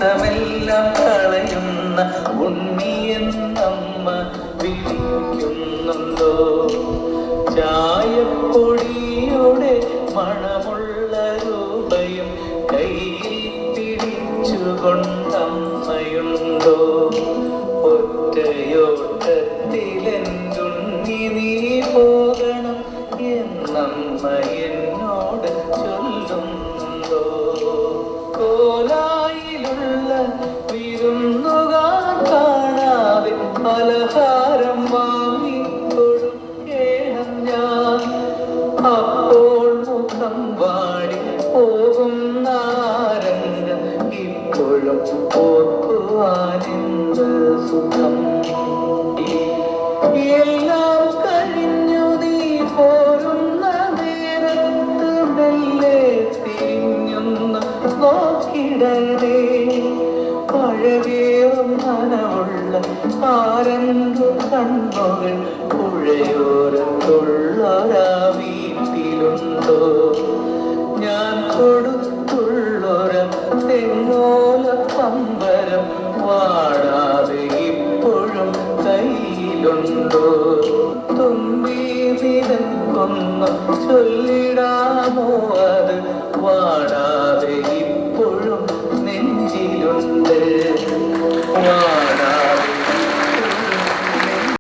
പ്രയാസമെല്ലാം കളയുന്ന ഉണ്ണിയെന്നമ്മ വിളിക്കുന്നുണ്ടോ? ചായപ്പൊടിയുടെ മണമുള്ള രൂപയും കയ്യിൽ പിടിച്ചുകൊണ്ടമ്മയുണ്ടോ? ഒറ്റയോട്ടത്തിലെന്തുണ്ണി നീ പോകണം എന്നമ്മ എന്നോട് ചൊല്ലുന്നുണ്ടോ? കോലായിലുള്ള വിരുന്നുകാർ കാണാതെ പലഹാരം വാങ്ങിക്കൊടുക്കേണം ഞാൻ. അപ്പോൾ മുഖം വാടി പോകുന്ന രംഗം ഇപ്പോഴും ഓർക്കുവാനെന്ത് സുഖം. എല്ലാം കഴിഞ്ഞു നീ പോരുന്ന നേരത്ത് മെല്ലെ തിരിഞ്ഞൊന്ന് നോക്കിടണേ. പഴകേറും നനവുള്ള ആരണ്ടു കണ്ണുകൾ പുഴയോരത്തുള്ളൊരാ വീട്ടിലുണ്ടോ? ഞാൻ കൊടുത്തുള്ളൊര തെങ്ങോല പമ്പരം വാടാതെ ഇപ്പോഴും കയ്യിലുണ്ടോ? തുമ്പി നിനക്കൊന്ന് ചൊല്ലിടാമോ? അത് വാടാതെ ഇപ്പോഴും നെഞ്ചിലുണ്ട്.